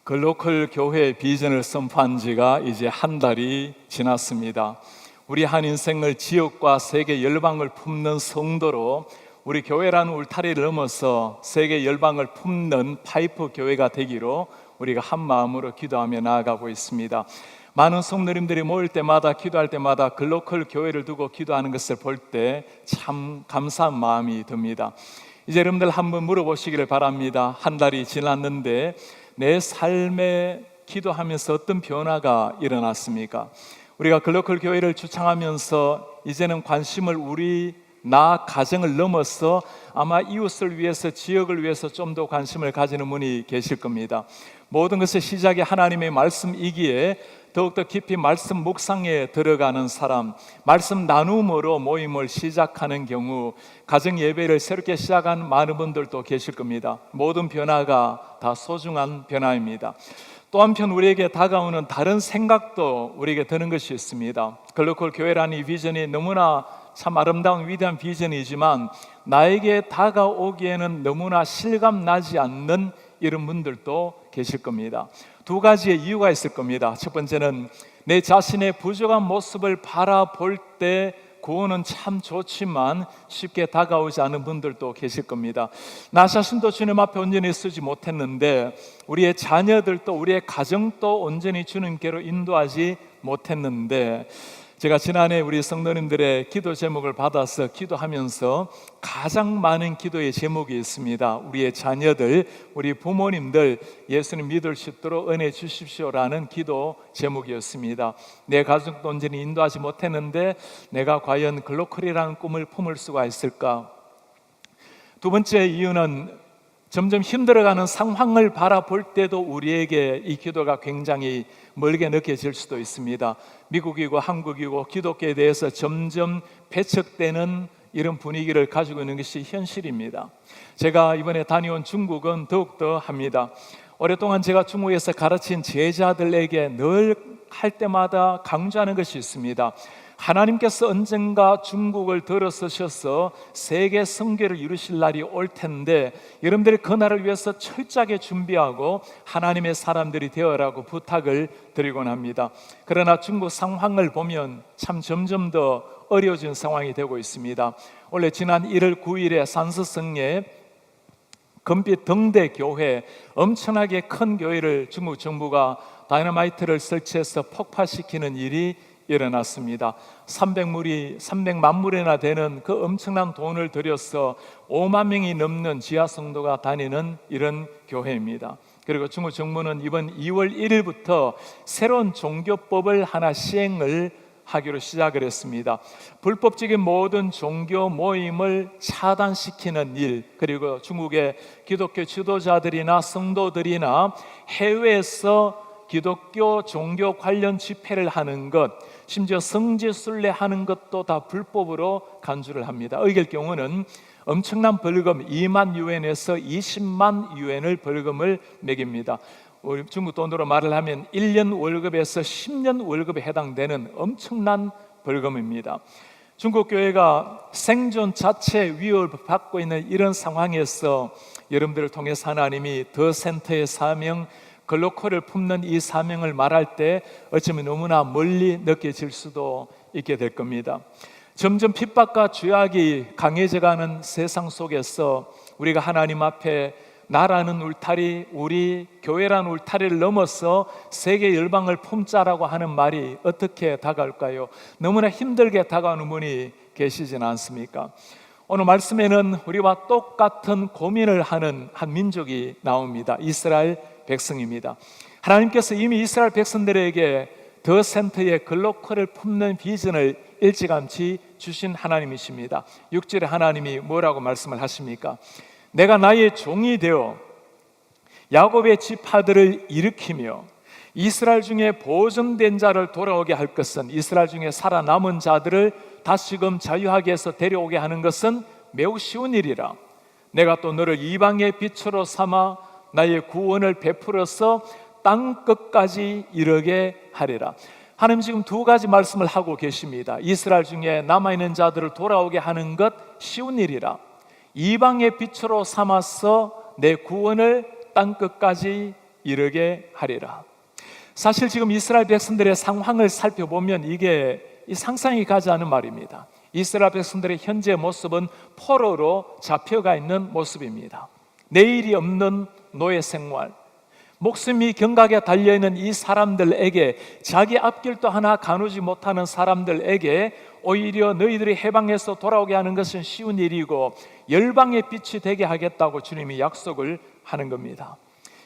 글로컬 교회 비전을 선포한 지가 이제 한 달이 지났습니다. 우리 한 인생을 지역과 세계 열방을 품는 성도로 우리 교회라는 울타리를 넘어서 세계 열방을 품는 파이프 교회가 되기로 우리가 한 마음으로 기도하며 나아가고 있습니다. 많은 성도님들이 모일 때마다 기도할 때마다 글로컬 교회를 두고 기도하는 것을 볼 때 참 감사한 마음이 듭니다. 이제 여러분들 한번 물어보시기를 바랍니다. 한 달이 지났는데 내 삶에 기도하면서 어떤 변화가 일어났습니까? 우리가 글로컬 교회를 주창하면서 이제는 관심을 나 가정을 넘어서 아마 이웃을 위해서, 지역을 위해서 좀 더 관심을 가지는 분이 계실 겁니다. 모든 것의 시작이 하나님의 말씀이기에 더욱더 깊이 말씀 묵상에 들어가는 사람, 말씀 나눔으로 모임을 시작하는 경우 가정 예배를 새롭게 시작한 많은 분들도 계실 겁니다. 모든 변화가 다 소중한 변화입니다. 또 한편 우리에게 다가오는 다른 생각도 우리에게 드는 것이 있습니다. 글로컬 교회라는 이 비전이 너무나 참 아름다운 위대한 비전이지만 나에게 다가오기에는 너무나 실감나지 않는 이런 분들도 계실 겁니다. 두 가지의 이유가 있을 겁니다. 첫 번째는 내 자신의 부족한 모습을 바라볼 때 구원은 참 좋지만 쉽게 다가오지 않은 분들도 계실 겁니다. 나 자신도 주님 앞에 온전히 서지 못했는데 우리의 자녀들도 우리의 가정도 온전히 주님께로 인도하지 못했는데 제가 지난해 우리 성도님들의 기도 제목을 받아서 기도하면서 가장 많은 기도의 제목이 있습니다. 우리의 자녀들, 우리 부모님들 예수님 믿을 수 있도록 은혜 주십시오라는 기도 제목이었습니다. 내 가족도 온전히 인도하지 못했는데 내가 과연 글로컬이라는 꿈을 품을 수가 있을까? 두 번째 이유는 점점 힘들어가는 상황을 바라볼 때도 우리에게 이 기도가 굉장히 멀게 느껴질 수도 있습니다. 미국이고 한국이고 기독교에 대해서 점점 배척되는 이런 분위기를 가지고 있는 것이 현실입니다. 제가 이번에 다녀온 중국은 더욱더 합니다. 오랫동안 제가 중국에서 가르친 제자들에게 늘 할 때마다 강조하는 것이 있습니다. 하나님께서 언젠가 중국을 들어서셔서 세계 선교를 이루실 날이 올 텐데 여러분들이 그 날을 위해서 철저하게 준비하고 하나님의 사람들이 되어라고 부탁을 드리곤 합니다. 그러나 중국 상황을 보면 참 점점 더 어려워진 상황이 되고 있습니다. 원래 지난 1월 9일에 산스성에 금빛 등대 교회, 엄청나게 큰 교회를 중국 정부가 다이너마이트를 설치해서 폭파시키는 일이 일어났습니다. 300만 불이나 되는 그 엄청난 돈을 들여서 5만 명이 넘는 지하 성도가 다니는 이런 교회입니다. 그리고 중국 정부는 이번 2월 1일부터 새로운 종교법을 하나 시행을 하기로 시작을 했습니다. 불법적인 모든 종교 모임을 차단시키는 일, 그리고 중국의 기독교 지도자들이나 성도들이나 해외에서 기독교 종교 관련 집회를 하는 것, 심지어 성지순례 하는 것도 다 불법으로 간주를 합니다. 어길 경우는 엄청난 벌금 2만 유엔에서 20만 유엔을 벌금을 매깁니다. 우리 중국 돈으로 말을 하면 1년 월급에서 10년 월급에 해당되는 엄청난 벌금입니다. 중국 교회가 생존 자체 위협을 받고 있는 이런 상황에서 여러분들을 통해서 하나님이 더 센터의 사명, 글로컬을 품는 이 사명을 말할 때 어쩌면 너무나 멀리 느껴질 수도 있게 될 겁니다. 점점 핍박과 죄악이 강해져가는 세상 속에서 우리가 하나님 앞에 나라는 울타리, 우리 교회라는 울타리를 넘어서 세계 열방을 품자라고 하는 말이 어떻게 다가올까요? 너무나 힘들게 다가오는 분이 계시진 않습니까? 오늘 말씀에는 우리와 똑같은 고민을 하는 한 민족이 나옵니다. 이스라엘 백성입니다. 하나님께서 이미 이스라엘 백성들에게 더 센터의 글로컬을 품는 비전을 일찌감치 주신 하나님이십니다. 6절에 하나님이 뭐라고 말씀을 하십니까? 내가 나의 종이 되어 야곱의 지파들을 일으키며 이스라엘 중에 보존된 자를 돌아오게 할 것은, 이스라엘 중에 살아남은 자들을 다시금 자유하게 해서 데려오게 하는 것은 매우 쉬운 일이라. 내가 또 너를 이방의 빛으로 삼아 나의 구원을 베풀어서 땅 끝까지 이르게 하리라. 하나님 지금 두 가지 말씀을 하고 계십니다. 이스라엘 중에 남아있는 자들을 돌아오게 하는 것 쉬운 일이라. 이방의 빛으로 삼아서 내 구원을 땅 끝까지 이르게 하리라. 사실 지금 이스라엘 백성들의 상황을 살펴보면 이게 상상이 가지 않은 말입니다. 이스라엘 백성들의 현재 모습은 포로로 잡혀가 있는 모습입니다. 내일이 없는 노예 생활, 목숨이 경각에 달려있는 이 사람들에게, 자기 앞길도 하나 가누지 못하는 사람들에게 오히려 너희들이 해방해서 돌아오게 하는 것은 쉬운 일이고 열방의 빛이 되게 하겠다고 주님이 약속을 하는 겁니다.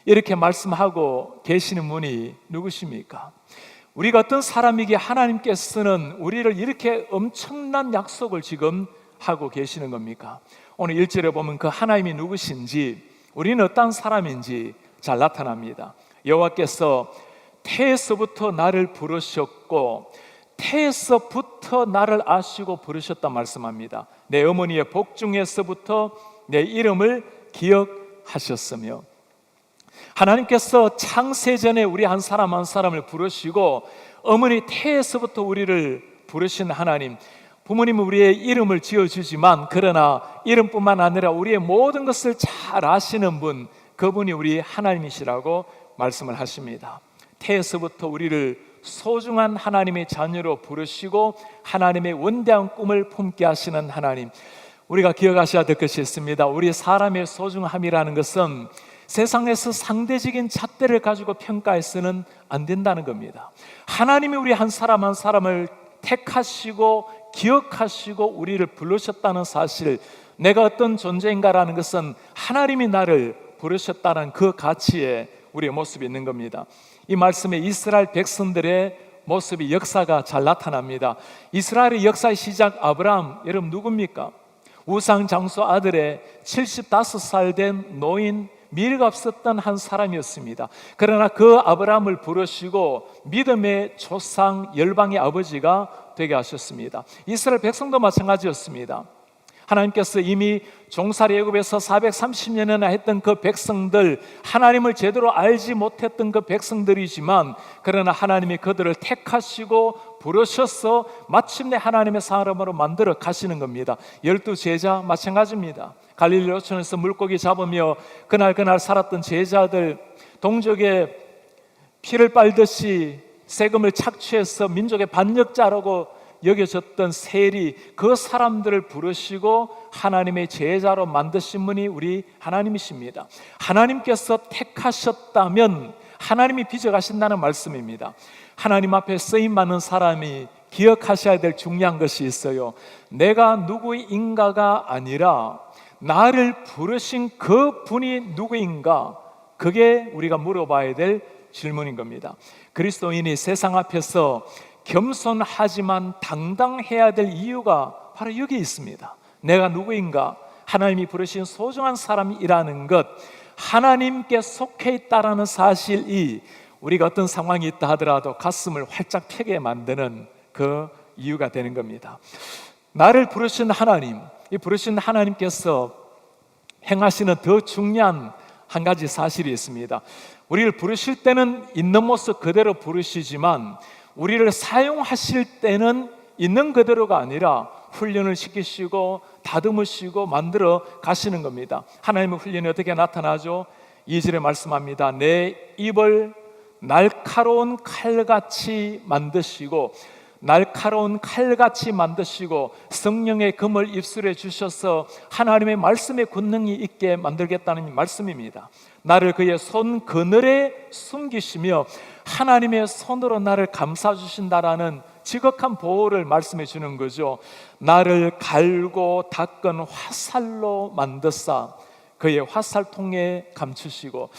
이렇게 말씀하고 계시는 분이 누구십니까? 우리가 어떤 사람이기에 하나님께서는 우리를 이렇게 엄청난 약속을 지금 하고 계시는 겁니까? 오늘 1절에 보면 그 하나님이 누구신지, 우리는 어떤 사람인지 잘 나타납니다. 여호와께서 태에서부터 나를 부르셨고 태에서부터 나를 아시고 부르셨다 말씀합니다. 내 어머니의 복중에서부터 내 이름을 기억하셨으며, 하나님께서 창세전에 우리 한 사람 한 사람을 부르시고 어머니 태에서부터 우리를 부르신 하나님, 부모님은 우리의 이름을 지어주지만 그러나 이름뿐만 아니라 우리의 모든 것을 잘 아시는 분, 그분이 우리 하나님이시라고 말씀을 하십니다. 태에서부터 우리를 소중한 하나님의 자녀로 부르시고 하나님의 원대한 꿈을 품게 하시는 하나님, 우리가 기억하셔야 될 것이 있습니다. 우리 사람의 소중함이라는 것은 세상에서 상대적인 잣대를 가지고 평가해서는 안 된다는 겁니다. 하나님이 우리 한 사람 한 사람을 택하시고 기억하시고 우리를 부르셨다는 사실, 내가 어떤 존재인가라는 것은 하나님이 나를 부르셨다는 그 가치에 우리의 모습이 있는 겁니다. 이 말씀에 이스라엘 백성들의 모습이, 역사가 잘 나타납니다. 이스라엘의 역사의 시작, 아브라함, 여러분 누굽니까? 우상 장수 아들의 75살 된 노인, 미래가 없었던 한 사람이었습니다. 그러나 그 아브라함을 부르시고 믿음의 조상, 열방의 아버지가 되게 하셨습니다. 이스라엘 백성도 마찬가지였습니다. 하나님께서 이미 종살이 애굽에서 430년이나 했던 그 백성들, 하나님을 제대로 알지 못했던 그 백성들이지만 그러나 하나님이 그들을 택하시고 부르셔서 마침내 하나님의 사람으로 만들어 가시는 겁니다. 12 제자 마찬가지입니다. 갈릴리 오천에서 물고기 잡으며 그날 살았던 제자들, 동족의 피를 빨듯이 세금을 착취해서 민족의 반역자라고 여겨졌던 세리, 그 사람들을 부르시고 하나님의 제자로 만드신 분이 우리 하나님이십니다. 하나님께서 택하셨다면 하나님이 빚어가신다는 말씀입니다. 하나님 앞에 쓰임 많은 사람이 기억하셔야 될 중요한 것이 있어요. 내가 누구인가가 아니라 나를 부르신 그 분이 누구인가, 그게 우리가 물어봐야 될 질문인 겁니다. 그리스도인이 세상 앞에서 겸손하지만 당당해야 될 이유가 바로 여기 있습니다. 내가 누구인가, 하나님이 부르신 소중한 사람이라는 것, 하나님께 속해 있다라는 사실이 우리가 어떤 상황이 있다 하더라도 가슴을 활짝 펴게 만드는 그 이유가 되는 겁니다. 나를 부르신 하나님, 이 부르신 하나님께서 행하시는 더 중요한 한 가지 사실이 있습니다. 우리를 부르실 때는 있는 모습 그대로 부르시지만 우리를 사용하실 때는 있는 그대로가 아니라 훈련을 시키시고 다듬으시고 만들어 가시는 겁니다. 하나님의 훈련이 어떻게 나타나죠? 2절에 말씀합니다. 내 입을 날카로운 칼같이 만드시고, 날카로운 칼같이 만드시고 성령의 금을 입술에 주셔서 하나님의 말씀의 권능이 있게 만들겠다는 말씀입니다. 나를 그의 손 그늘에 숨기시며 하나님의 손으로 나를 감싸주신다라는 지극한 보호를 말씀해 주는 거죠. 나를 갈고 닦은 화살로 만드사 그의 화살통에 감추시고,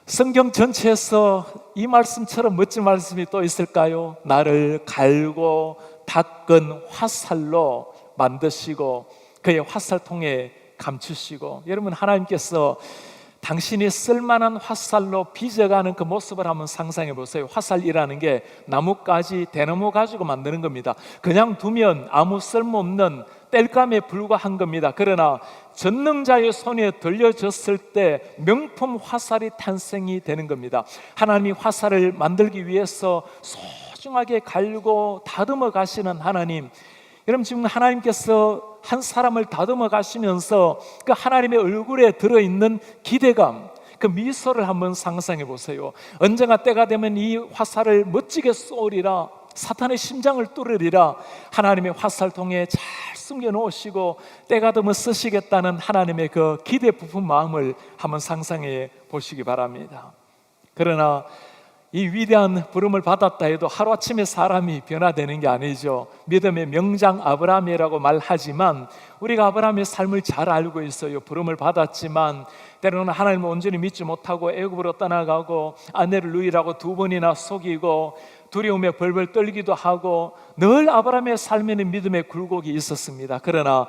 성경 전체에서 이 말씀처럼 멋진 말씀이 또 있을까요? 나를 갈고 닦은 화살로 만드시고 그의 화살통에 감추시고. 여러분, 하나님께서 당신이 쓸만한 화살로 빚어가는 그 모습을 한번 상상해 보세요. 화살이라는 게 나뭇가지, 대나무 가지고 만드는 겁니다. 그냥 두면 아무 쓸모없는 땔감에 불과한 겁니다. 그러나 전능자의 손에 들려졌을 때 명품 화살이 탄생이 되는 겁니다. 하나님이 화살을 만들기 위해서 소중하게 갈고 다듬어 가시는 하나님, 여러분, 지금 하나님께서 한 사람을 다듬어 가시면서 그 하나님의 얼굴에 들어있는 기대감, 그 미소를 한번 상상해 보세요. 언젠가 때가 되면 이 화살을 멋지게 쏘리라, 사탄의 심장을 뚫으리라, 하나님의 화살통에 잘 숨겨 놓으시고 때가 되면 쓰시겠다는 하나님의 그 기대 부푼 마음을 한번 상상해 보시기 바랍니다. 그러나 이 위대한 부름을 받았다 해도 하루아침에 사람이 변화되는 게 아니죠. 믿음의 명장 아브라함이라고 말하지만 우리가 아브라함의 삶을 잘 알고 있어요. 부름을 받았지만 때로는 하나님을 온전히 믿지 못하고 애굽으로 떠나가고 아내를 누이라고 2번이나 속이고 두려움에 벌벌 떨기도 하고 늘 아브라함의 삶에는 믿음의 굴곡이 있었습니다. 그러나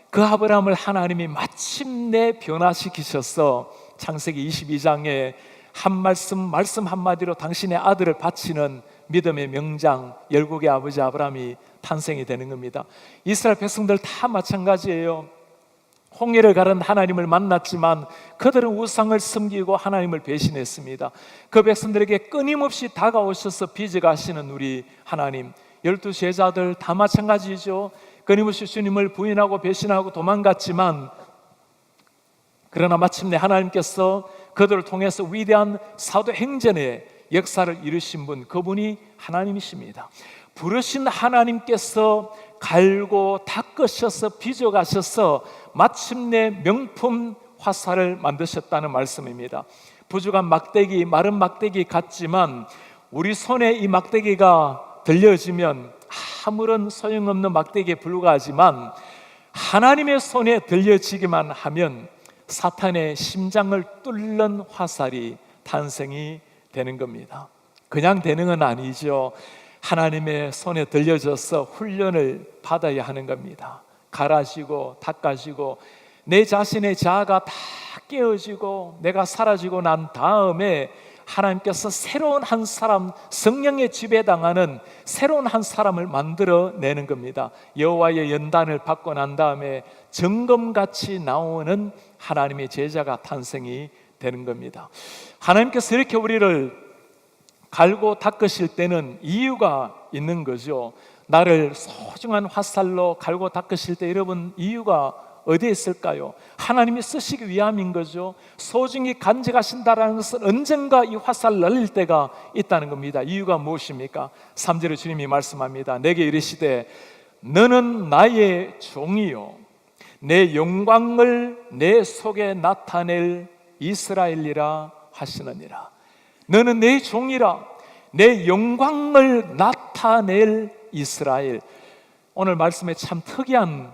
그 아브라함을 하나님이 마침내 변화시키셔서 창세기 22장에 한 말씀 한마디로 당신의 아들을 바치는 믿음의 명장 열국의 아버지 아브라함이 탄생이 되는 겁니다. 이스라엘 백성들 다 마찬가지예요. 홍해를 가른 하나님을 만났지만 그들은 우상을 섬기고 하나님을 배신했습니다. 그 백성들에게 끊임없이 다가오셔서 빚어가시는 우리 하나님, 12 제자들 다 마찬가지죠. 끊임없이 주님을 부인하고 배신하고 도망갔지만 그러나 마침내 하나님께서 그들을 통해서 위대한 사도행전의 역사를 이루신 분, 그분이 하나님이십니다. 부르신 하나님께서 갈고 닦으셔서 빚어가셔서 마침내 명품 화살을 만드셨다는 말씀입니다. 부족한 막대기, 마른 막대기 같지만 우리 손에 이 막대기가 들려지면 아무런 소용없는 막대기에 불과하지만 하나님의 손에 들려지기만 하면 사탄의 심장을 뚫는 화살이 탄생이 되는 겁니다. 그냥 되는 건 아니죠. 하나님의 손에 들려져서 훈련을 받아야 하는 겁니다. 갈아지고 닦아지고 내 자신의 자아가 다 깨어지고 내가 사라지고 난 다음에 하나님께서 새로운 한 사람, 성령의 지배당하는 새로운 한 사람을 만들어내는 겁니다. 여호와의 연단을 받고 난 다음에 정금같이 나오는 하나님의 제자가 탄생이 되는 겁니다. 하나님께서 이렇게 우리를 갈고 닦으실 때는 이유가 있는 거죠. 나를 소중한 화살로 갈고 닦으실 때 여러분 이유가 어디에 있을까요? 하나님이 쓰시기 위함인 거죠. 소중히 간직하신다는 것은 언젠가 이 화살을 날릴 때가 있다는 겁니다. 이유가 무엇입니까? 3절에 주님이 말씀합니다. 내게 이르시되 너는 나의 종이요 내 영광을 내 속에 나타낼 이스라엘이라 하시느니라. 너는 내 종이라 내 영광을 나타낼 이스라엘. 오늘 말씀에 참 특이한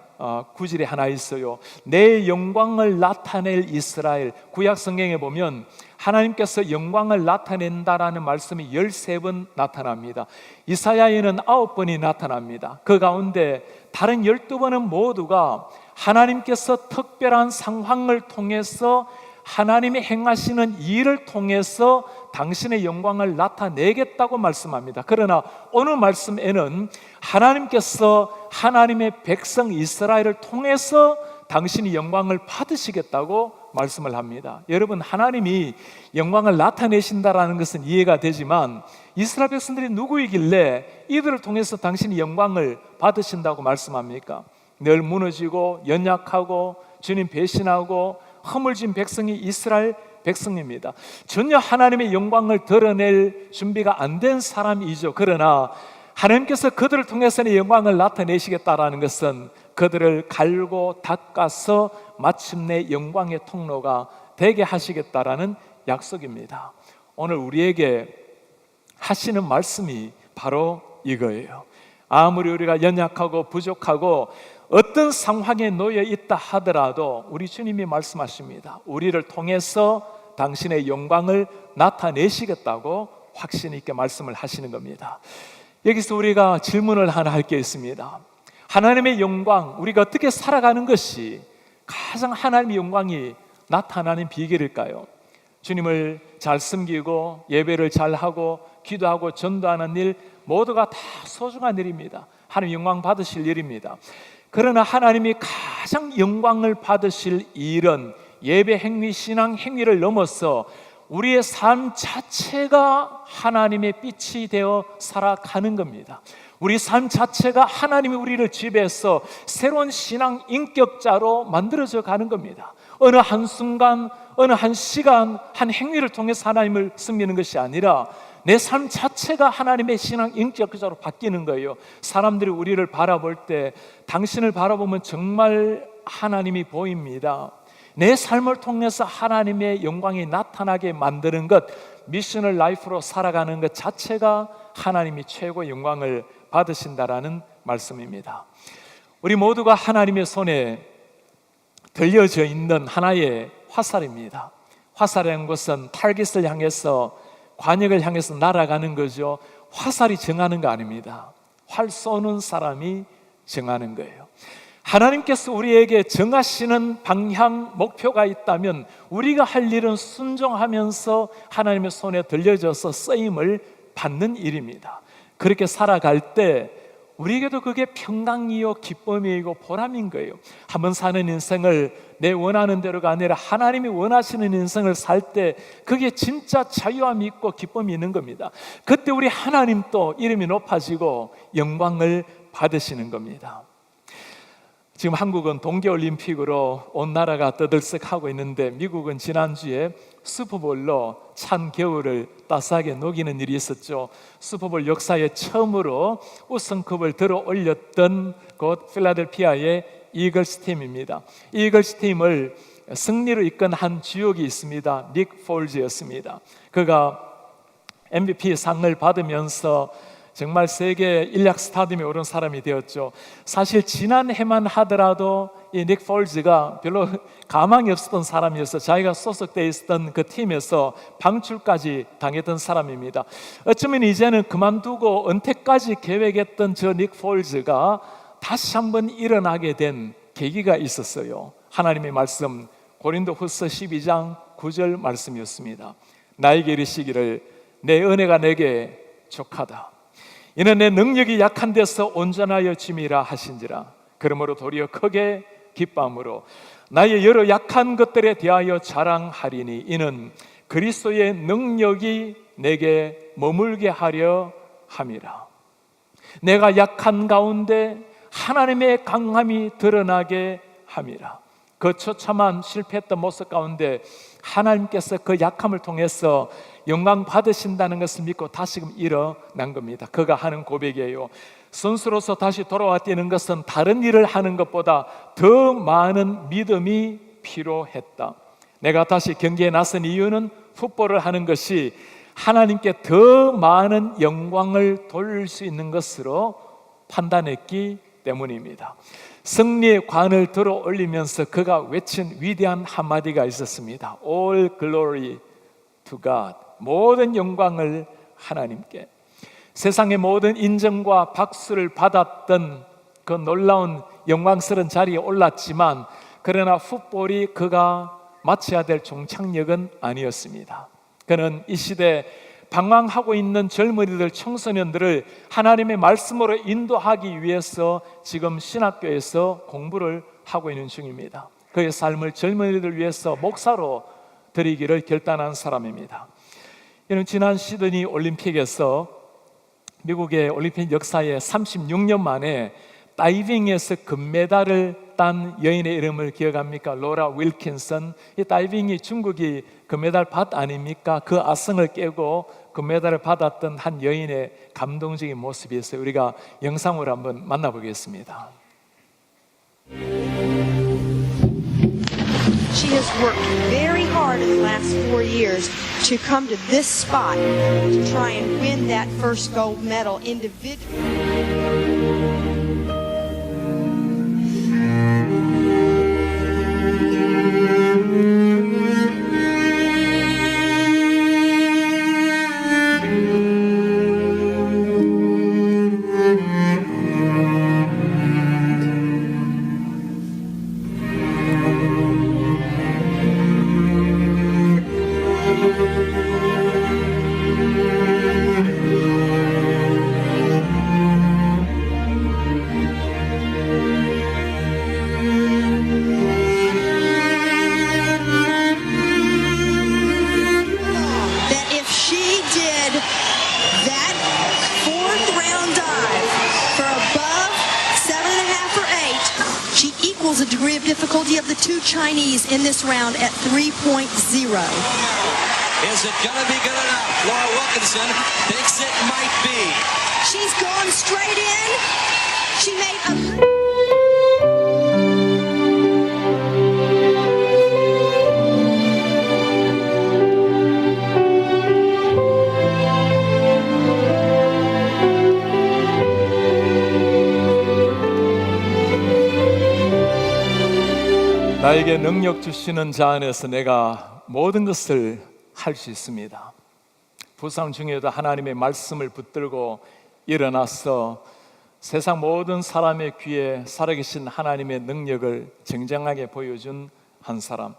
구절이 하나 있어요. 내 영광을 나타낼 이스라엘. 구약 성경에 보면 하나님께서 영광을 나타낸다라는 말씀이 13번 나타납니다. 이사야에는 9번이 나타납니다. 그 가운데 다른 12번은 모두가 하나님께서 특별한 상황을 통해서 하나님이 행하시는 일을 통해서 당신의 영광을 나타내겠다고 말씀합니다. 그러나 오늘 말씀에는 하나님께서 하나님의 백성 이스라엘을 통해서 당신이 영광을 받으시겠다고 말씀을 합니다. 여러분, 하나님이 영광을 나타내신다라는 것은 이해가 되지만 이스라엘 백성들이 누구이길래 이들을 통해서 당신이 영광을 받으신다고 말씀합니까? 늘 무너지고 연약하고 주님 배신하고 허물진 백성이 이스라엘 백성입니다. 전혀 하나님의 영광을 드러낼 준비가 안 된 사람이죠. 그러나 하나님께서 그들을 통해서는 영광을 나타내시겠다라는 것은 그들을 갈고 닦아서 마침내 영광의 통로가 되게 하시겠다라는 약속입니다. 오늘 우리에게 하시는 말씀이 바로 이거예요. 아무리 우리가 연약하고 부족하고 어떤 상황에 놓여 있다 하더라도 우리 주님이 말씀하십니다. 우리를 통해서 당신의 영광을 나타내시겠다고 확신 있게 말씀을 하시는 겁니다. 여기서 우리가 질문을 하나 할 게 있습니다. 하나님의 영광, 우리가 어떻게 살아가는 것이 가장 하나님의 영광이 나타나는 비결일까요? 주님을 잘 섬기고 예배를 잘하고 기도하고 전도하는 일 모두가 다 소중한 일입니다. 하나님 영광 받으실 일입니다. 그러나 하나님이 가장 영광을 받으실 일은 예배 행위, 신앙 행위를 넘어서 우리의 삶 자체가 하나님의 빛이 되어 살아가는 겁니다. 우리 삶 자체가 하나님이 우리를 지배해서 새로운 신앙 인격자로 만들어져 가는 겁니다. 어느 한순간, 어느 한 시간, 한 행위를 통해서 하나님을 섬기는 것이 아니라 내 삶 자체가 하나님의 신앙 인격자로 바뀌는 거예요. 사람들이 우리를 바라볼 때 당신을 바라보면 정말 하나님이 보입니다. 내 삶을 통해서 하나님의 영광이 나타나게 만드는 것, 미셔널 라이프로 살아가는 것 자체가 하나님이 최고 영광을 받으신다라는 말씀입니다. 우리 모두가 하나님의 손에 들려져 있는 하나의 화살입니다. 화살이라는 것은 타깃을 향해서, 관역을 향해서 날아가는 거죠. 화살이 정하는 거 아닙니다. 활 쏘는 사람이 정하는 거예요. 하나님께서 우리에게 정하시는 방향, 목표가 있다면 우리가 할 일은 순종하면서 하나님의 손에 들려져서 쓰임을 받는 일입니다. 그렇게 살아갈 때 우리에게도 그게 평강이요 기쁨이고 보람인 거예요. 한번 사는 인생을 내 원하는 대로가 아니라 하나님이 원하시는 인생을 살 때 그게 진짜 자유함이 있고 기쁨이 있는 겁니다. 그때 우리 하나님 또 이름이 높아지고 영광을 받으시는 겁니다. 지금 한국은 동계올림픽으로 온 나라가 떠들썩하고 있는데 미국은 지난주에 슈퍼볼로 찬 겨울을 따스하게 녹이는 일이 있었죠. 슈퍼볼 역사에 처음으로 우승컵을 들어 올렸던 곳 필라델피아의 이글스 팀입니다. 이글스 팀을 승리로 이끈 한 주역이 있습니다. 닉 폴즈였습니다. 그가 MVP 상을 받으면서 정말 세계 인력 스타디움에 오른 사람이 되었죠. 사실 지난 해만 하더라도 이 닉 폴즈가 별로 가망이 없었던 사람이어서 자기가 소속되어 있었던 그 팀에서 방출까지 당했던 사람입니다. 어쩌면 이제는 그만두고 은퇴까지 계획했던 저 닉 폴즈가 다시 한번 일어나게 된 계기가 있었어요. 하나님의 말씀 고린도후서 12장 9절 말씀이었습니다. 나에게 이르시기를 내 은혜가 내게 족하다. 이는 내 능력이 약한 데서 온전하여 짐이라 하신지라. 그러므로 도리어 크게 기쁨으로 나의 여러 약한 것들에 대하여 자랑하리니 이는 그리스도의 능력이 내게 머물게 하려 함이라. 내가 약한 가운데 하나님의 강함이 드러나게 함이라. 그 처참한 실패했던 모습 가운데 하나님께서 그 약함을 통해서 영광 받으신다는 것을 믿고 다시금 일어난 겁니다. 그가 하는 고백이에요. 선수로서 다시 돌아와 뛰는 것은 다른 일을 하는 것보다 더 많은 믿음이 필요했다. 내가 다시 경기에 나선 이유는 풋볼을 하는 것이 하나님께 더 많은 영광을 돌릴 수 있는 것으로 판단했기 때문입니다. 승리의 관을 들어 올리면서 그가 외친 위대한 한마디가 있었습니다. All glory to God. 모든 영광을 하나님께. 세상의 모든 인정과 박수를 받았던 그 놀라운 영광스러운 자리에 올랐지만 그러나 풋볼이 그가 마쳐야 될 종착역은 아니었습니다. 그는 이 시대 방황하고 있는 젊은이들, 청소년들을 하나님의 말씀으로 인도하기 위해서 지금 신학교에서 공부를 하고 있는 중입니다. 그의 삶을 젊은이들 위해서 목사로 드리기를 결단한 사람입니다. 이는 지난 시드니 올림픽에서 미국의 올림픽 역사에 36년 만에 다이빙에서 금메달을 딴 여인의 이름을 기억합니까? 로라 윌킨슨. 이 다이빙이 중국이 금메달 밭 아닙니까? 그 아성을 깨고 금메달을 받았던 한 여인의 감동적인 모습이 있어요. 우리가 영상으로 한번 만나보겠습니다. She has worked very hard in the last 4 years to come to this spot to try and win that first gold medal individually. He equals the degree of difficulty of the two Chinese in this round at 3.0. Is it going to be good enough? Laura Wilkinson thinks it might be. She's gone straight in. She made a... 나에게 능력 주시는 자 안에서 내가 모든 것을 할 수 있습니다. 부상 중에도 하나님의 말씀을 붙들고 일어나서 세상 모든 사람의 귀에 살아계신 하나님의 능력을 정정하게 보여준 한 사람.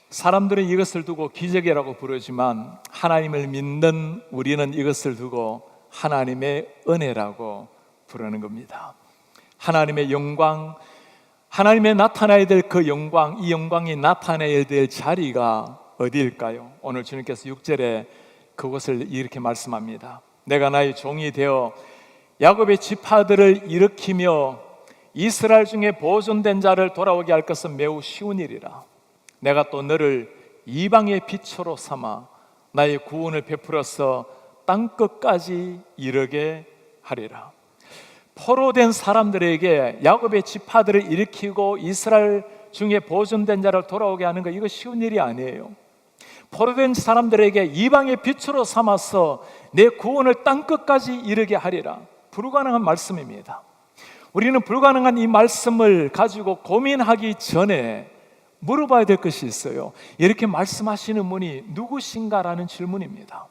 사람들은 이것을 두고 기적이라고 부르지만 하나님을 믿는 우리는 이것을 두고 하나님의 은혜라고 부르는 겁니다. 하나님의 영광, 하나님의 나타나야 될 그 영광, 이 영광이 나타나야 될 자리가 어디일까요? 오늘 주님께서 6절에 그것을 이렇게 말씀합니다. 내가 나의 종이 되어 야곱의 지파들을 일으키며 이스라엘 중에 보존된 자를 돌아오게 할 것은 매우 쉬운 일이라. 내가 또 너를 이방의 빛으로 삼아 나의 구원을 베풀어서 땅끝까지 이르게 하리라. 포로된 사람들에게 야곱의 지파들을 일으키고 이스라엘 중에 보존된 자를 돌아오게 하는 거, 이거 쉬운 일이 아니에요. 포로된 사람들에게 이방의 빛으로 삼아서 내 구원을 땅끝까지 이르게 하리라. 불가능한 말씀입니다. 우리는 불가능한 이 말씀을 가지고 고민하기 전에 물어봐야 될 것이 있어요. 이렇게 말씀하시는 분이 누구신가라는 질문입니다.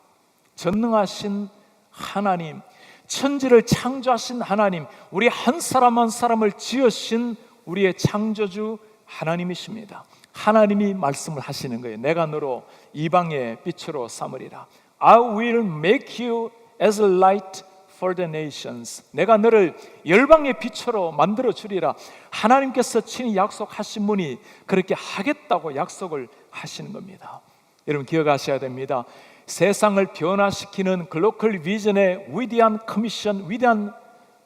전능하신 하나님, 천지를 창조하신 하나님, 우리 한 사람 한 사람을 지으신 우리의 창조주 하나님이십니다. 하나님이 말씀을 하시는 거예요. 내가 너로 이방의 빛으로 삼으리라. I will make you as a light for the nations. 내가 너를 열방의 빛으로 만들어 주리라. 하나님께서 친히 약속하신 분이 그렇게 하겠다고 약속을 하시는 겁니다. 여러분 기억하셔야 됩니다. 세상을 변화시키는 글로컬 비전의 위대한 커미션, 위대한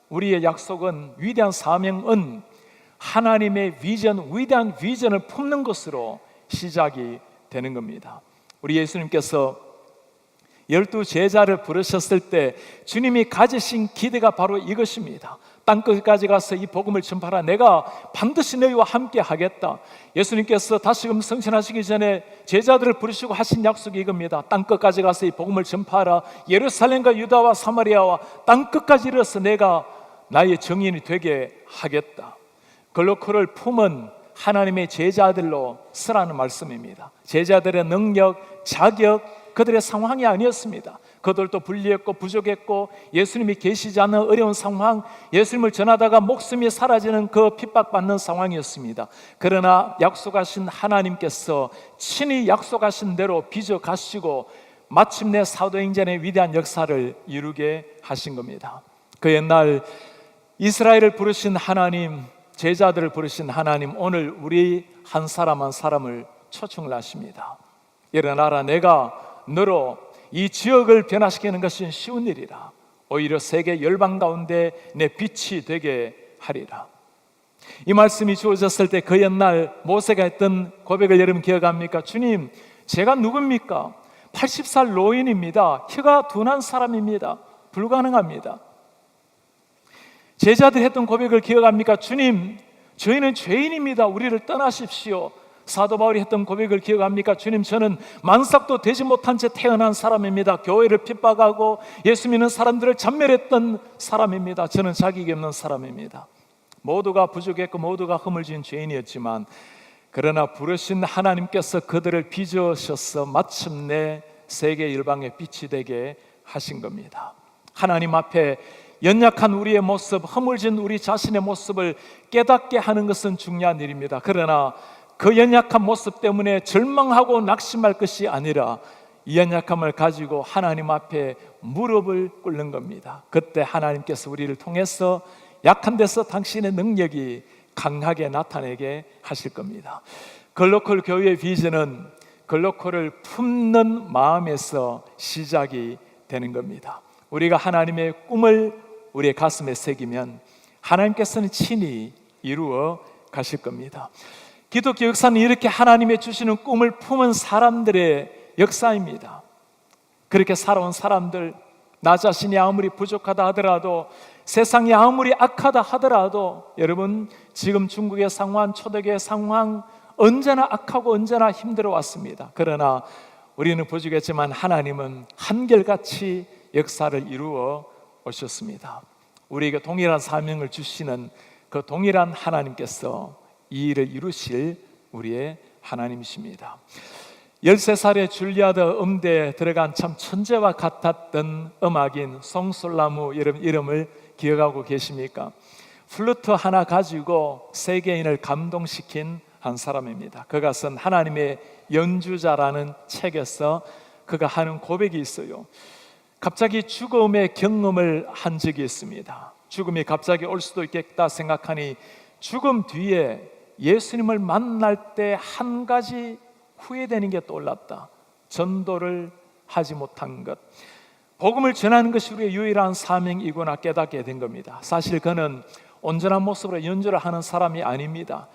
우리의 약속은, 위대한 사명은 하나님의 비전, 위대한 비전을 품는 것으로 시작이 되는 겁니다. 우리 예수님께서 12 제자를 부르셨을 때 주님이 가지신 기대가 바로 이것입니다. 땅끝까지 가서 이 복음을 전파하라. 내가 반드시 너희와 함께 하겠다. 예수님께서 다시금 승천하시기 전에 제자들을 부르시고 하신 약속이 이겁니다. 땅끝까지 가서 이 복음을 전파하라. 예루살렘과 유다와 사마리아와 땅끝까지 이르러서 내가 나의 증인이 되게 하겠다. 글로컬을 품은 하나님의 제자들로 쓰라는 말씀입니다. 제자들의 능력, 자격, 그들의 상황이 아니었습니다. 그들도 불리했고 부족했고 예수님이 계시지 않는 어려운 상황, 예수님을 전하다가 목숨이 사라지는 그 핍박받는 상황이었습니다. 그러나 약속하신 하나님께서 친히 약속하신 대로 빚어 가시고 마침내 사도행전의 위대한 역사를 이루게 하신 겁니다. 그 옛날 이스라엘을 부르신 하나님, 제자들을 부르신 하나님, 오늘 우리 한 사람 한 사람을 초청을 하십니다. 일어나라, 내가 너로 이 지역을 변화시키는 것은 쉬운 일이라. 오히려 세계 열방 가운데 내 빛이 되게 하리라. 이 말씀이 주어졌을 때 그 옛날 모세가 했던 고백을 여러분 기억합니까? 주님, 제가 누굽니까? 80살 노인입니다. 혀가 둔한 사람입니다. 불가능합니다. 제자들이 했던 고백을 기억합니까? 주님, 저희는 죄인입니다. 우리를 떠나십시오. 사도 바울이 했던 고백을 기억합니까? 주님, 저는 만삭도 되지 못한 채 태어난 사람입니다. 교회를 핍박하고 예수 믿는 사람들을 전멸했던 사람입니다. 저는 자격이 없는 사람입니다. 모두가 부족했고 모두가 허물 지은 죄인이었지만, 그러나 부르신 하나님께서 그들을 빚으셔서 마침내 세계 열방의 빛이 되게 하신 겁니다. 하나님 앞에 연약한 우리의 모습, 허물진 우리 자신의 모습을 깨닫게 하는 것은 중요한 일입니다. 그러나 그 연약한 모습 때문에 절망하고 낙심할 것이 아니라 이 연약함을 가지고 하나님 앞에 무릎을 꿇는 겁니다. 그때 하나님께서 우리를 통해서 약한 데서 당신의 능력이 강하게 나타내게 하실 겁니다. 글로컬 교회의 비전은 글로컬을 품는 마음에서 시작이 되는 겁니다. 우리가 하나님의 꿈을 우리의 가슴에 새기면 하나님께서는 친히 이루어 가실 겁니다. 기독교 역사는 이렇게 하나님의 주시는 꿈을 품은 사람들의 역사입니다. 그렇게 살아온 사람들, 나 자신이 아무리 부족하다 하더라도, 세상이 아무리 악하다 하더라도, 여러분 지금 중국의 상황, 초대교회 상황 언제나 악하고 언제나 힘들어 왔습니다. 그러나 우리는 보시겠지만 하나님은 한결같이 역사를 이루어 오셨습니다. 우리에게 동일한 사명을 주시는 그 동일한 하나님께서 이 일을 이루실 우리의 하나님이십니다. 13살의 줄리아드 음대에 들어간 참 천재와 같았던 음악인 송솔라무 이름을 기억하고 계십니까? 플루트 하나 가지고 세계인을 감동시킨 한 사람입니다. 그가 쓴 하나님의 연주자라는 책에서 그가 하는 고백이 있어요. 갑자기 죽음의 경험을 한 적이 있습니다. 죽음이 갑자기 올 수도 있겠다 생각하니 죽음 뒤에 예수님을 만날 때 한 가지 후회되는 게 떠올랐다. 전도를 하지 못한 것. 복음을 전하는 것이 우리의 유일한 사명이구나 깨닫게 된 겁니다. 사실 그는 온전한 모습으로 연주를 하는 사람이 아닙니다.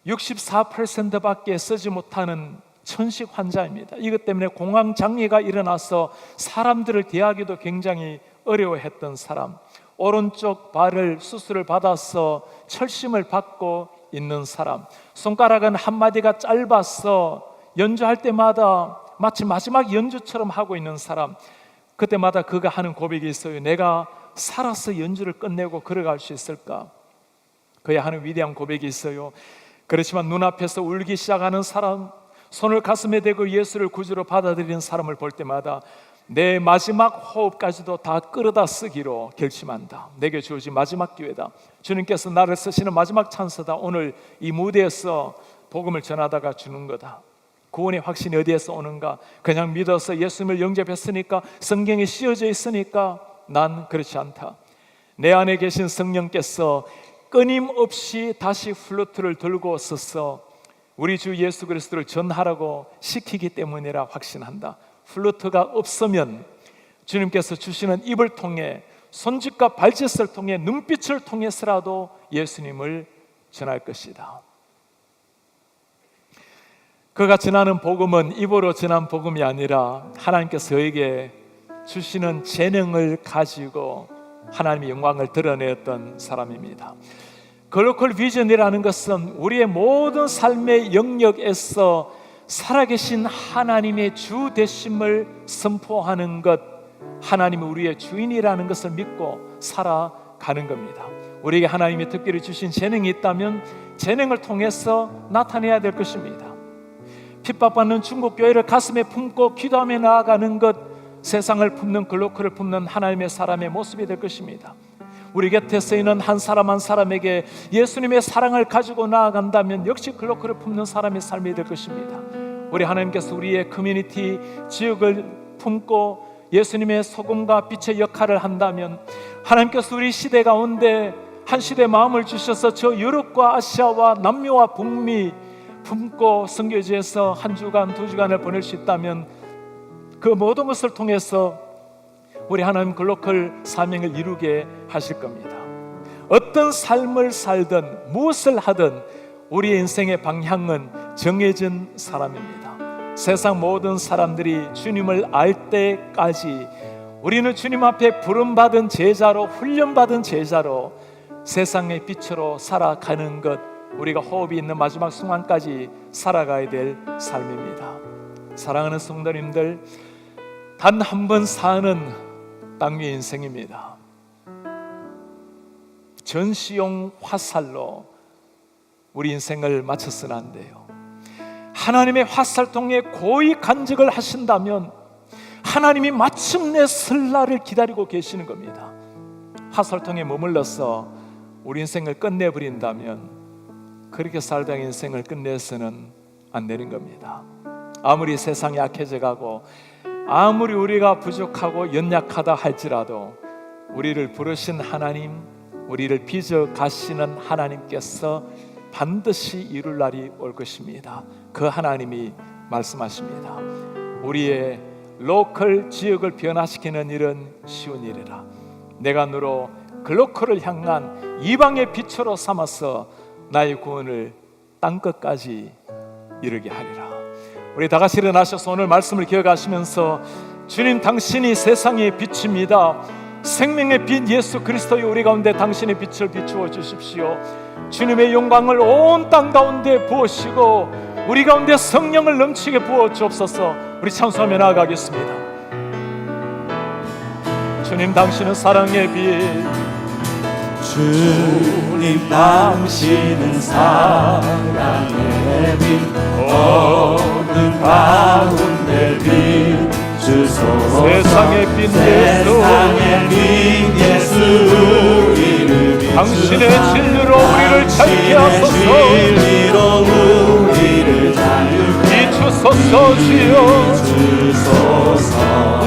64%밖에 쓰지 못하는 천식 환자입니다. 이것 때문에 공황장애가 일어나서 사람들을 대하기도 굉장히 어려워했던 사람, 오른쪽 발을 수술을 받아서 철심을 받고 있는 사람, 손가락은 한마디가 짧아서 연주할 때마다 마치 마지막 연주처럼 하고 있는 사람, 그때마다 그가 하는 고백이 있어요. 내가 살아서 연주를 끝내고 걸어갈 수 있을까? 그야 하는 위대한 고백이 있어요. 그렇지만 눈앞에서 울기 시작하는 사람, 손을 가슴에 대고 예수를 구주로 받아들이는 사람을 볼 때마다 내 마지막 호흡까지도 다 끌어다 쓰기로 결심한다. 내게 주어진 마지막 기회다. 주님께서 나를 쓰시는 마지막 찬스다. 오늘 이 무대에서 복음을 전하다가 주는 거다. 구원의 확신이 어디에서 오는가? 그냥 믿어서 예수님을 영접했으니까, 성경에 씌어져 있으니까. 난 그렇지 않다. 내 안에 계신 성령께서 끊임없이 다시 플루트를 들고 서서 우리 주 예수 그리스도를 전하라고 시키기 때문이라 확신한다. 플루트가 없으면 주님께서 주시는 입을 통해, 손짓과 발짓을 통해, 눈빛을 통해서라도 예수님을 전할 것이다. 그가 전하는 복음은 입으로 전한 복음이 아니라 하나님께서 그에게 주시는 재능을 가지고 하나님의 영광을 드러냈던 사람입니다. 글로컬 비전이라는 것은 우리의 모든 삶의 영역에서 살아계신 하나님의 주 되심을 선포하는 것, 하나님이 우리의 주인이라는 것을 믿고 살아가는 겁니다. 우리에게 하나님이 특별히 주신 재능이 있다면 재능을 통해서 나타내야 될 것입니다. 핍박받는 중국 교회를 가슴에 품고 기도하며 나아가는 것, 세상을 품는 글로컬을 품는 하나님의 사람의 모습이 될 것입니다. 우리 곁에 쓰이는 한 사람 한 사람에게 예수님의 사랑을 가지고 나아간다면 역시 글로컬을 품는 사람의 삶이 될 것입니다. 우리 하나님께서 우리의 커뮤니티 지역을 품고 예수님의 소금과 빛의 역할을 한다면, 하나님께서 우리 시대 가운데 한 시대 마음을 주셔서 저 유럽과 아시아와 남미와 북미 품고 선교지에서 한 주간 두 주간을 보낼 수 있다면 그 모든 것을 통해서 우리 하나님 글로컬 사명을 이루게 하실 겁니다. 어떤 삶을 살든 무엇을 하든 우리의 인생의 방향은 정해진 사람입니다. 세상 모든 사람들이 주님을 알 때까지 우리는 주님 앞에 부름받은 제자로, 훈련받은 제자로 세상의 빛으로 살아가는 것, 우리가 호흡이 있는 마지막 순간까지 살아가야 될 삶입니다. 사랑하는 성도님들, 단 한 번 사는 땅 위의 인생입니다. 전시용 화살로 우리 인생을 마쳤으나 안 돼요. 하나님의 화살통에 고이 간직을 하신다면 하나님이 마침내 설날을 기다리고 계시는 겁니다. 화살통에 머물러서 우리 인생을 끝내버린다면 그렇게 살다 인생을 끝내서는 안 되는 겁니다. 아무리 세상이 약해져가고 아무리 우리가 부족하고 연약하다 할지라도 우리를 부르신 하나님, 우리를 빚어 가시는 하나님께서 반드시 이룰 날이 올 것입니다. 그 하나님이 말씀하십니다. 우리의 로컬 지역을 변화시키는 일은 쉬운 일이라. 내가 너로 글로컬을 향한 이방의 빛으로 삼아서 나의 구원을 땅끝까지 이르게 하리라. 우리 다 같이 일어나셔서 오늘 말씀을 기억하시면서 주님, 당신이 세상의 빛입니다. 생명의 빛 예수 그리스도의 우리 가운데 당신의 빛을 비추어 주십시오. 주님의 영광을 온 땅 가운데 부으시고 우리 가운데 성령을 넘치게 부어 주옵소서. 우리 찬송하며 나아가겠습니다. 주님, 당신은 사랑의 빛. 주님, 당신은 사랑의 빛, 어둠 가운데 비추소서. 세상의 빛 예수, 우리를 비추소서. 당신의 진리로 우리를 자유케 하소서. 진리로 우리를 자유케 비추소서. 주여, 주소서.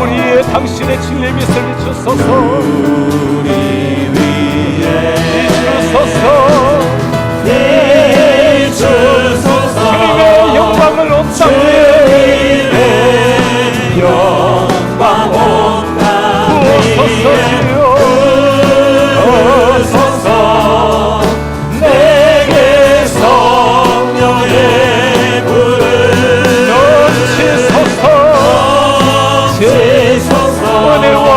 우리의 당신의 진리 빛을 비추소서. 우리 비추소서. 비추소서. 주님의 영광을 온 땅에, 영광 온 부어소서. 주여, 부어소서. 내게 성령의 불을 넘치소서. 넘치소서. 은혜와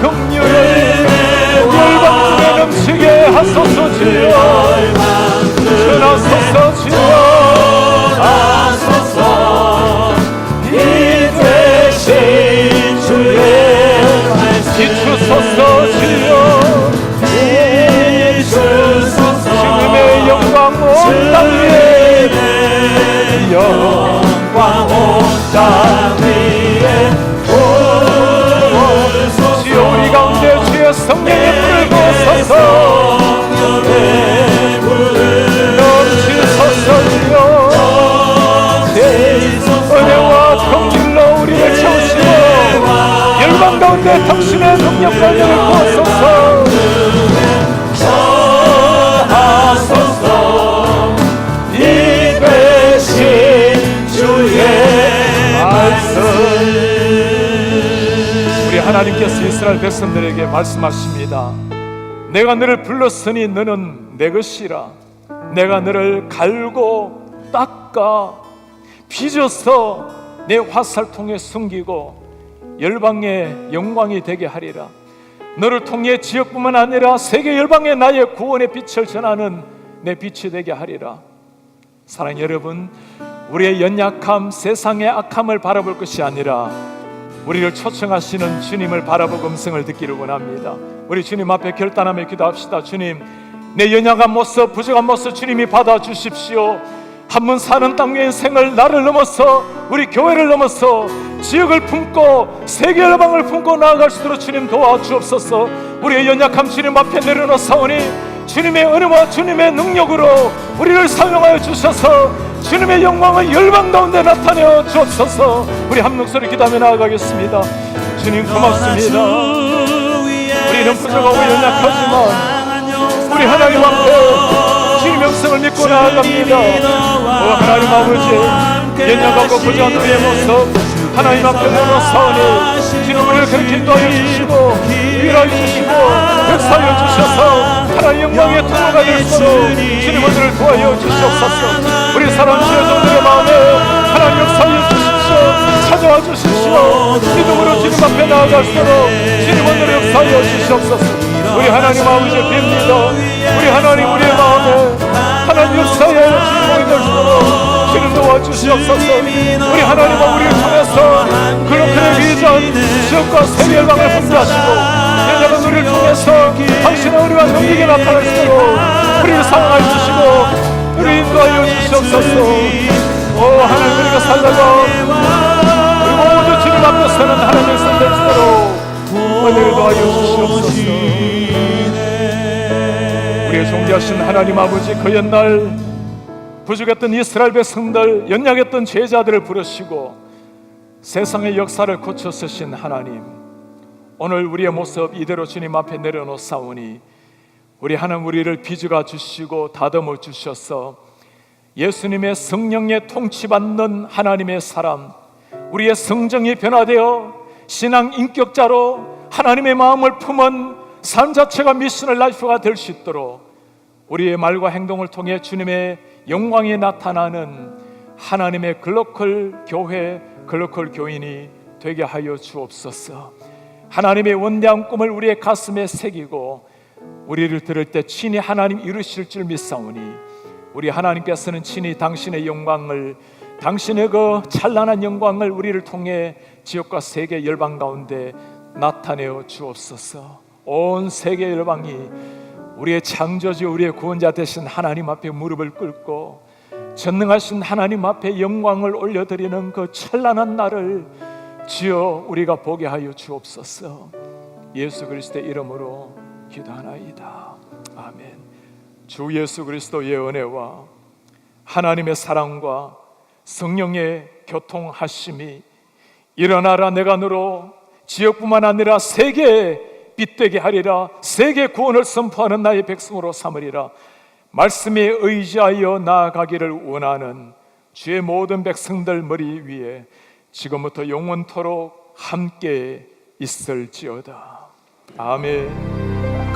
긍휼을 열방 중에 넘치게 하소서. 주여, 전하소서. 주여, 하소서. 이 되신 주의 말씀 비추소서. 주여, 비추소서. 주님의 영광 온 땅에, 영광 온 땅 위에 부으소서. 주여, 우리 가운데 주의 성령의 불을 부어소서. 성령의 불을 넘치소서. 주여, 은혜와 긍휼로 우리를 채우시고 열방 가운데 당신의 능력과 영을 부어소서. 하소서. 이 되신 주의 말씀. 우리 하나님께서 이스라엘 백성들에게 말씀하십니다. 내가 너를 불렀으니 너는 내 것이라. 내가 너를 갈고 닦아 빚어서 내 화살통에 숨기고 열방의 영광이 되게 하리라. 너를 통해 지역뿐만 아니라 세계 열방에 나의 구원의 빛을 전하는 내 빛이 되게 하리라. 사랑하는 여러분, 우리의 연약함, 세상의 악함을 바라볼 것이 아니라 우리를 초청하시는 주님을 바라보고 음성을 듣기를 원합니다. 우리 주님 앞에 결단하며 기도합시다. 주님, 내 연약한 모습, 부족한 모습 주님이 받아주십시오. 한 번 사는 땅 위의 인생을 나를 넘어서 우리 교회를 넘어서 지역을 품고 세계 열방을 품고 나아갈 수 있도록 주님 도와주옵소서. 우리의 연약함 주님 앞에 내려놓사오니 주님의 은혜와 주님의 능력으로 우리를 사용하여 주셔서 주님의 영광을 열방 가운데 나타내어 주옵소서. 우리 한 목소리 기도하며 나아가겠습니다. 주님 고맙습니다. 우리는 부족하고 연약하지만 우리 하나님 앞에 주님의 음성을 믿고 나아갑니다. 하나님 아버지, 연약하고 부족한 우리의 모습 하나님 앞에 내놓사오니 주님 우리를 그렇게 인도하여 주시고 위로하여 주시고 역사하여 주셔서 하나님 영광의 통로가 될 수 있도록 주님 우리를 도와여 주시옵소서. 우리 사랑하는 주님의 마음에 하나님 역사하여 주십시오. 찾아와 주십시오. 믿음으로 주님 앞에 나아갈 수 있도록 주님 오늘 역사하여 주시옵소서. 우리 하나님 아버지 빕니다. 우리 하나님 우리의 마음에 하나님 역사하여 주님이 될 수 있도록 주님 도와주시옵소서. 우리 하나님과 우리를 통해서 글로컬의 비전 지역과 세계 열방을 분배하시고 연약한 우리를 통해서 당신의 은혜와 능력이 나타날 수 있도록 우리를 사랑하여 주시고 우리 인도하여 주시옵소서. 오 하나님, 우리가 살다가 우리 모두 주님 앞에 서는 하나님의 선 될 수 있도록 은혜를 도와여 주시옵소서. 우리의 존귀하신 하나님 아버지, 그 옛날 부족했던 이스라엘 백성들, 연약했던 제자들을 부르시고 세상의 역사를 고쳐 쓰신 하나님, 오늘 우리의 모습 이대로 주님 앞에 내려놓사오니 우리 하나님 우리를 빚어가 주시고 다듬어 주셔서 예수님의 성령에 통치받는 하나님의 사람, 우리의 성정이 변화되어 신앙 인격자로 하나님의 마음을 품은 삶 자체가 미션을 라이프가 될 수 있도록 우리의 말과 행동을 통해 주님의 영광이 나타나는 하나님의 글로컬 교회, 글로컬 교인이 되게 하여 주옵소서. 하나님의 원대한 꿈을 우리의 가슴에 새기고 우리를 들을 때 친히 하나님 이루실 줄 믿사오니 우리 하나님께서는 친히 당신의 영광을, 당신의 그 찬란한 영광을 우리를 통해 지역과 세계 열방 가운데 나타내어 주옵소서. 온 세계 열방이 우리의 창조주, 우리의 구원자 되신 하나님 앞에 무릎을 꿇고 전능하신 하나님 앞에 영광을 올려드리는 그 찬란한 날을 주여 우리가 보게 하여 주옵소서. 예수 그리스도의 이름으로 기도하나이다. 아멘. 주 예수 그리스도의 은혜와 하나님의 사랑과 성령의 교통하심이 일어나라 내가 너로 지역뿐만 아니라 세계에 빛되게 하리라, 세계 구원을 선포하는 나의 백성으로 삼으리라 말씀에 의지하여 나아가기를 원하는 주의 모든 백성들 머리 위에 지금부터 영원토록 함께 있을지어다. 아멘.